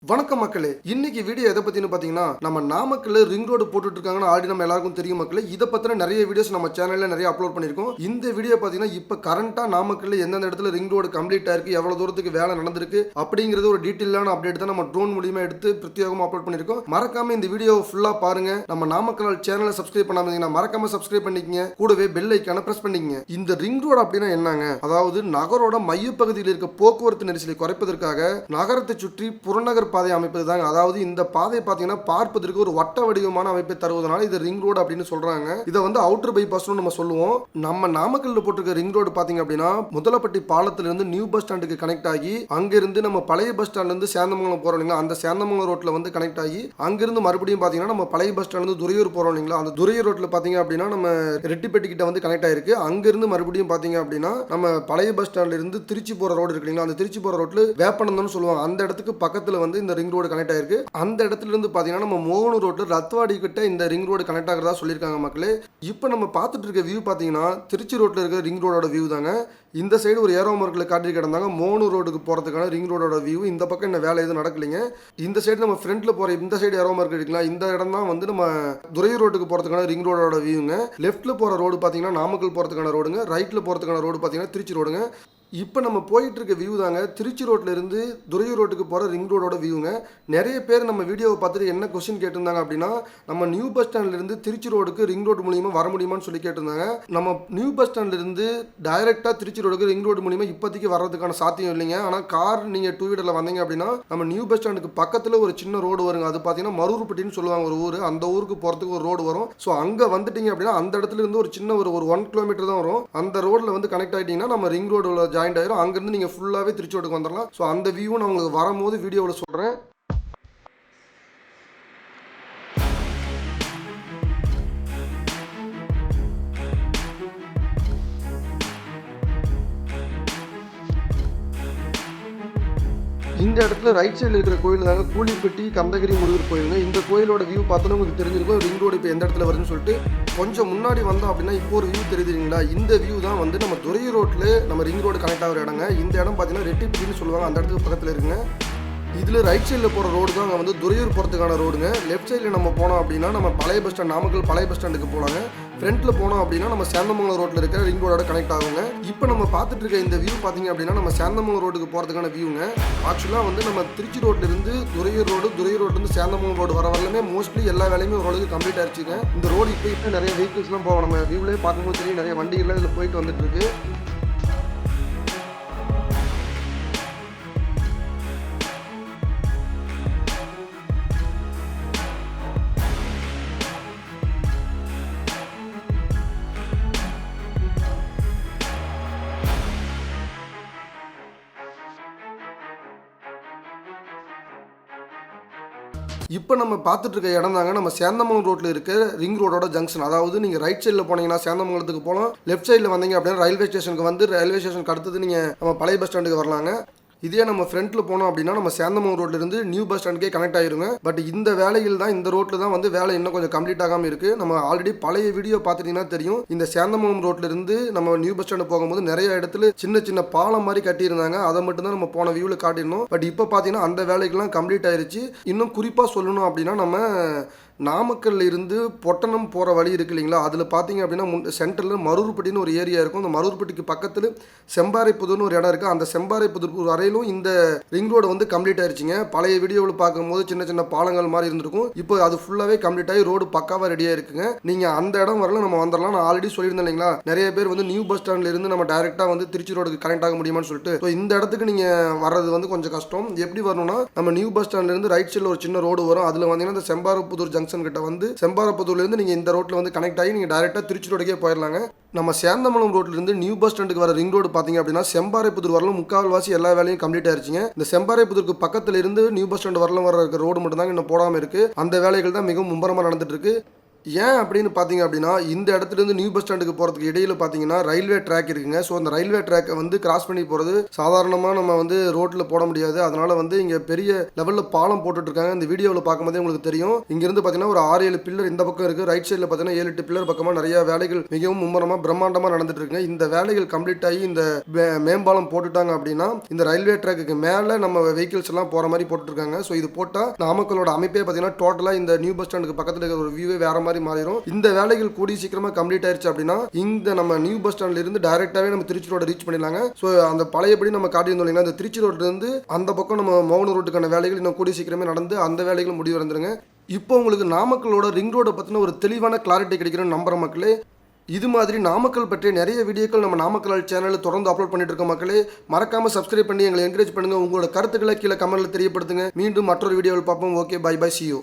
வணக்கம் மக்களே, இன்னைக்கு வீடியோ எதை பத்தினு பாத்தீங்கன்னா, நம்ம நாமக்கல்ல ரிங் ரோடு போட்டுட்டு இருக்காங்கன்னு ஆல்ரெடி நம்ம எல்லாருக்கும் தெரியும் மக்களே. இதை பத்தின நிறைய வீடியோஸ் நம்ம சேனல்ல நிறைய அப்லோட் பண்ணிருக்கோம். இந்த வீடியோ பாத்தீங்கன்னா இப்ப கரண்டா நாமக்கல்ல எந்தெந்த இடத்துல ரிங் ரோடு கம்ப்ளீட் ஆயிருக்கு, எவ்வளவு தூரத்துக்கு வேலை நடந்திருக்கு அப்படிங்கிறது ஒரு டீடைலான அப்டேட் தான் நம்ம ட்ரோன் மூலமா எடுத்து பிரத்யேகமா அப்லோட் பண்ணிருக்கோம். மறக்காம இந்த வீடியோ ஃபுல்லா பாருங்க. நம்ம நாமக்கல் சேனலை சப்ஸ்கிரைப் பண்ணாம இருந்தீங்கன்னா மறக்காம சப்ஸ்கிரைப் பண்ணிக்கங்க. கூடவே பெல் ஐகானை பிரஸ் பண்ணிக்கங்க. இந்த ரிங் ரோடு அப்படின்னா என்னங்க? அதாவது நகரோட மையப்பகுதியில் இருக்க போக்குவரத்து நெரிசலை குறைப்பதற்காக நகரத்தை சுற்றி புறநகர் பாதை அமைப்பது தாங்க. அதாவது இந்த பாதை பாத்தீங்கன்னா பார்ப்பதற்கு ஒரு வட்ட வடிவமான அமைப்பை தருவதனால இது ரிங் ரோடு அப்படின்னு சொல்றாங்க. இதை வந்து அவுட்டர் பைபாஸ்னு நம்ம சொல்லுவோம். நம்ம நாமக்கல்ல போட்டிருக்க ரிங் ரோடு பாத்தீங்க அப்படின்னா முதலப்பட்டி பாலத்துல இருந்து நியூ பஸ் ஸ்டாண்டுக்கு கனெக்ட் ஆகி அங்கிருந்து நம்ம பழைய பஸ் ஸ்டாண்ட்ல இருந்து சேந்தமங்கலம் போறோம் இல்லைங்களா, அந்த சேந்தமங்கலம் ரோட்ல வந்து கனெக்ட் ஆகி அங்கிருந்து மறுபடியும் பாத்தீங்கன்னா நம்ம பழைய பஸ் ஸ்டாண்ட்ல இருந்து துறையூர் போறோம் இல்லைங்களா, அந்த துறையூர் ரோட்ல பாத்தீங்க அப்படின்னா நம்ம ரெட்டிப்பட்டி கிட்ட வந்து கனெக்ட் ஆயிருக்கு. அங்கிருந்து மறுபடியும் பாத்தீங்க அப்படின்னா நம்ம பழைய பஸ் ஸ்டாண்ட்ல இருந்து திருச்சி போற ரோடு இருக்கு இல்லைங்களா, அந்த திருச்சி போற ரோட்ல வேப்பனந்தம்னு சொல்லுவாங்க, அந்த இடத்துக்கு பக்கத்துல வந்து இந்த ரிங் ரோடு கனெக்ட் ஆயிருக்கு. அந்த இடத்துல இருந்து பாத்தீங்கன்னா நம்ம மோகனூர் ரோட்ல ரத்வாடி கிட்ட இந்த ரிங் ரோடு கனெக்ட் ஆகிறதா சொல்லியிருக்காங்க மக்களே. இப்போ நம்ம பார்த்துட்டு இருக்க வியூ பாத்தீங்கன்னா திருச்சி ரோட்ல இருக்க ரிங் ரோடோட வியூ தாங்க. இந்த சைடு ஒரு ஏரோ மார்க்கில் காட்டி கிடந்தாங்க மோகனூர் ரோடுக்கு போறதுக்கான ரிங் ரோடோட வியூ. இந்த பக்கம் என்ன வேலை எதுவும் நடக்கலைங்க. இந்த சைடு நம்ம ஃப்ரண்ட்ல போற இந்த சைடு ஏரோ மார்க் எடுக்கலாம். இந்த இடம் தான் வந்து நம்ம துறையூர் ரோட்டுக்கு போறதுக்கான ரிங் ரோடோட வியூங்க. லெஃப்ட்ல போற ரோடு பாத்தீங்கன்னா நாமக்கல் போறதுக்கான ரோடுங்க. ரைட்ல போறதுக்கான ரோடு பாத்தீங்கன்னா திருச்சி ரோடுங்க. இப்போ நம்ம போயிட்டு இருக்க வியூ தாங்க திருச்சி ரோட்ல இருந்து துறையூர் ரோட்டுக்கு போகிற ரிங் ரோடோட வியூங்க. நிறைய பேர் நம்ம வீடியோவை பார்த்துட்டு என்ன கொஸ்டின் கேட்டிருந்தாங்க அப்படின்னா, நம்ம நியூ பஸ் ஸ்டாண்ட்ல இருந்து திருச்சி ரோடுக்கு ரிங் ரோடு மூலியமா வர முடியுமான்னு சொல்லி கேட்டிருந்தாங்க. நம்ம நியூ பஸ் ஸ்டாண்ட்ல இருந்து டைரக்டா திருச்சி ரோடுக்கு ரிங் ரோடு மூலியமா இப்போதைக்கு வர்றதுக்கான சாத்தியம் இல்லைங்க. ஆனால் கார் நீங்க டூ வீலர்ல வந்தீங்க அப்படின்னா நம்ம நியூ பஸ் ஸ்டாண்டுக்கு பக்கத்தில் ஒரு சின்ன ரோடு வருங்க. அது பார்த்தீங்கன்னா மருவூர்பட்டின்னு சொல்லுவாங்க ஒரு ஊர். அந்த ஊருக்கு போகிறதுக்கு ஒரு ரோடு வரும். ஸோ அங்கே வந்துட்டீங்க அப்படின்னா அந்த இடத்துல இருந்து ஒரு சின்ன ஒரு 1 கிலோமீட்டர் தான் வரும். அந்த ரோட்ல வந்து கனெக்ட் ஆகிட்டீங்கன்னா நம்ம ரிங் ரோடு ஜாயிண்ட் ஆயிரும். அங்கிருந்து நீங்க ஃபுல்லாவே திருச்சி ரோட்டுக்கு வந்துடலாம். ஸோ அந்த வியூ நான் உங்களுக்கு வரும்போது வீடியோவில் சொல்றேன். இந்த இடத்துல ரைட் சைடில் இருக்கிற கோயில் தாங்க கூலிப்பட்டி கந்தகிரி முருகர் கோயிலுங்க. இந்த கோயிலோட வியூ பார்த்தோன்னா உங்களுக்கு தெரிஞ்சிருக்கும் ரிங் ரோடு இப்போ எந்த இடத்துல வருதுன்னு சொல்லிட்டு. கொஞ்சம் முன்னாடி வந்தோம் அப்படின்னா இப்போ ஒரு வியூ தெரியுதுங்களா, இந்த வியூ தான் வந்து நம்ம துறையூர் ரோட்டில் நம்ம ரிங் ரோடு கனெக்ட் ஆகிற இடங்க. இந்த இடம் பார்த்தீங்கன்னா ரெட்டிப்பட்டின்னு சொல்லுவாங்க, அந்த இடத்துக்கு பக்கத்தில் இருக்குங்க. இதில் ரைட் சைடில் போகிற ரோடு தான் அங்கே வந்து துறையூர் போகிறதுக்கான ரோடுங்க. லெஃப்ட் சைடில் நம்ம போனோம் அப்படின்னா நம்ம பழைய பஸ் ஸ்டாண்ட் நாமக்கல் பழைய பஸ் ஸ்டாண்டுக்கு போகலாங்க. ஃப்ரண்ட்டில் போனோம் அப்படின்னா நம்ம சேந்தமங்கலம் ரோட்டில் இருக்கிற ரிங் ரோடோட கனெக்ட் ஆகுங்க. இப்போ நம்ம பார்த்துட்டு இருக்க இந்த வியூ பார்த்தீங்க அப்படின்னா நம்ம சேந்தமங்கலம் ரோடுக்கு போகிறதுக்கான வியூங்க. ஆக்சுவலாக வந்து நம்ம திருச்சி ரோட்லேருந்து துறையூர் ரோட்லேருந்து சேந்தமங்கலம் ரோடு வர வரலுமே மோஸ்ட்லி எல்லா வேலையுமே ஓரளவுக்கு கம்ப்ளீட் ஆயிடுச்சுங்க. இந்த ரோடு இப்போ நிறைய வெஹிக்கிள்ஸ்லாம் போவோம். நம்ம வியூவிலே பார்க்கும்போது தெரியும் நிறைய வண்டிகள்லாம் இதில் போயிட்டு வந்துட்டு இருக்கு. இப்போ நம்ம பார்த்துட்டு இருக்க இடம் தாங்க நம்ம சேந்தமங்கலம் ரோட்டில் இருக்க ரிங் ரோடோட ஜங்ஷன். அதாவது நீங்கள் ரைட் சைடில் போனீங்கன்னா சேந்தமங்கலத்துக்கு போகலாம். லெஃப்ட் சைடில் வந்தீங்க அப்படின்னா ரயில்வே ஸ்டேஷனுக்கு வந்து ரயில்வே ஸ்டேஷனுக்கு அடுத்தது நீங்கள் நம்ம பழைய பஸ் ஸ்டாண்டுக்கு வரலாங்க. இதே நம்ம ஃப்ரண்ட்ல போனோம் அப்படின்னா நம்ம சேந்தமங்கலம் ரோட்ல இருந்து நியூ பஸ் ஸ்டாண்டுக்கே கனெக்ட் ஆயிருங்க. பட் இந்த வேலையில் தான் இந்த ரோட்ல தான் வந்து வேலை இன்னும் கொஞ்சம் கம்ப்ளீட் ஆகாம இருக்கு. நம்ம ஆல்ரெடி பழைய வீடியோ பார்த்துட்டீங்கன்னா தெரியும். இந்த சேந்தமங்கலம் ரோட்ல இருந்து நம்ம நியூ பஸ் ஸ்டாண்டு போகும்போது நிறைய இடத்துல சின்ன சின்ன பாலம் மாதிரி கட்டியிருந்தாங்க. அதை மட்டும் தான் நம்ம போன வியூவில் காட்டியிருந்தோம். பட் இப்போ பார்த்தீங்கன்னா அந்த வேலைகள்லாம் கம்ப்ளீட் ஆயிருச்சு. இன்னும் குறிப்பாக சொல்லணும் அப்படின்னா நம்ம நாமக்கல்ல இருந்து பொட்டணம் போகிற வழி இருக்கு இல்லைங்களா, அதில் பார்த்தீங்க அப்படின்னா சென்டரில் மருவூர்பட்டின்னு ஒரு ஏரியா இருக்கும். அந்த மருவூர்பட்டிக்கு பக்கத்தில் செம்பாறைப்புதூர்னு ஒரு இடம் இருக்குது. அந்த செம்பாறைப்புதூர் வரையிலும் இந்த ரிங் ரோடு வந்து கம்ப்ளீட் ஆயிடுச்சுங்க. பழைய வீடியோவில் பார்க்கும்போது சின்ன சின்ன பாலங்கள் மாதிரி இருந்திருக்கும். இப்போ அது ஃபுல்லாகவே கம்ப்ளீட் ஆகி ரோடு பக்காவாக ரெடியாக இருக்குங்க. நீங்கள் அந்த இடம் வரல நம்ம வந்துடலாம். நான் ஆல்ரெடி சொல்லியிருந்தேன் இல்லைங்களா, நிறைய பேர் வந்து நியூ பஸ் ஸ்டாண்ட்ல இருந்து நம்ம டைரெக்டாக வந்து திருச்சி ரோடுக்கு கனெக்ட் ஆக முடியுமான்னு சொல்லிட்டு. ஸோ இந்த இடத்துக்கு நீங்கள் வர்றது வந்து கொஞ்சம் கஷ்டம். எப்படி வரணும்னா நம்ம நியூ பஸ் ஸ்டாண்ட்ல இருந்து ரைட் சைடில் ஒரு சின்ன ரோடு வரும். அதில் வந்தீங்கன்னா இந்த செம்பாறைப்புதூர் ஜங்ஷன் கிட்ட வந்து செம்பாறைப்புதூர்ல இருந்து நீங்க இந்த ரோட்ல வந்து கனெக்ட் ஆகி நீங்க டைரக்டா திருச்சி ரோடுக்கே போயிடலாங்க. நம்ம சேந்தமங்கலம் ரோட்ல இருந்து நியூ பஸ் ஸ்டாண்டுக்கு வர ரிங் ரோடு பாத்தீங்க அப்படின்னா செம்பாறைப்புதூர் வரலும் முக்கால்வாசி எல்லா வேலையும் கம்ப்ளீட் ஆயிருச்சுங்க. இந்த செம்பாறைப்புதூருக்கு பக்கத்துல இருந்து நியூ பஸ் ஸ்டாண்ட் வரலும் வர ரோடு மட்டும் தான் இன்னும் போடாம இருக்கு. அந்த வேலைகள் தான் மிகவும் மும்பரமா நடந்துட்டு இருக்கு. ஏன் அப்படின்னு பார்த்தீங்க அப்படின்னா, இந்த இடத்துலேருந்து நியூ பஸ் ஸ்டாண்டுக்கு போகிறதுக்கு இடையில பார்த்தீங்கன்னா ரயில்வே ட்ராக் இருக்குங்க. ஸோ அந்த ரயில்வே ட்ராக்கை வந்து கிராஸ் பண்ணி போகிறது சாதாரணமாக நம்ம வந்து ரோட்டில் போட முடியாது. அதனால் வந்து இங்கே பெரிய லெவலில் பாலம் போட்டுட்ருக்காங்க. இந்த வீடியோவில் பார்க்கும்போதே உங்களுக்கு தெரியும். இங்கேருந்து பார்த்தீங்கன்னா ஒரு 6-7 பில்லர் இந்த பக்கம் இருக்குது. ரைட் சைடில் பார்த்தீங்கன்னா 7-8 பில்லர் பக்கமாக நிறைய வேலைகள் மிகவும் மும்முரமாக பிரம்மாண்டமாக நடந்துட்டு இருக்குங்க. இந்த வேலைகள் கம்ப்ளீட் ஆகி இந்த மேம்பாலம் போட்டுட்டாங்க அப்படின்னா இந்த ரயில்வே ட்ராக்குக்கு மேலே நம்ம வெஹிக்கிள்ஸ் எல்லாம் போகிற மாதிரி போட்டுருக்காங்க. ஸோ இது போட்டால் நாமக்கலோட அமைப்பே பார்த்தீங்கன்னா டோட்டலாக இந்த நியூ பஸ் ஸ்டாண்டுக்கு பக்கத்தில் இருக்கிற ஒரு வியூவே வேற மாதிரி மாறிடும். இந்த வேலைகள் கூடி சீக்கிரமா கம்ப்ளீட் ஆயிருச்சு அப்படின்னா இந்த நம்ம நியூ பஸ் ஸ்டாண்ட்ல இருந்து டைரக்டாவே நம்ம திருச்சி ரோட ரீச் பண்ணிடலாங்க. ஸோ அந்த பழையபடி நம்ம காட்டியிருந்தோம் இல்லைங்களா, அந்த திருச்சி ரோட்ல இருந்து அந்த பக்கம் நம்ம மௌன ரோட்டுக்கான வேலைகள் இன்னும் கூடி சீக்கிரமே நடந்து அந்த வேலைகள் முடிவு வந்துருங்க. இப்போ உங்களுக்கு நாமக்கலோட ரிங் ரோட பத்தின ஒரு தெளிவான கிளாரிட்டி கிடைக்கிறேன்னு நம்புற மக்களே. இது மாதிரி நாமக்கல் பற்றிய நிறைய வீடியோக்கள் நம்ம நாமக்கல் சேனலில் தொடர்ந்து அப்லோட் பண்ணிட்டு இருக்க மக்களே. மறக்காம சப்ஸ்கிரைப் பண்ணி எங்களை என்கரேஜ் பண்ணுங்க. உங்களோட கருத்துக்களை கீழே கமெண்ட்ல தெரியப்படுத்துங்க. மீண்டும் மற்றொரு வீடியோவில் பார்ப்போம். Okay, bye bye, see you.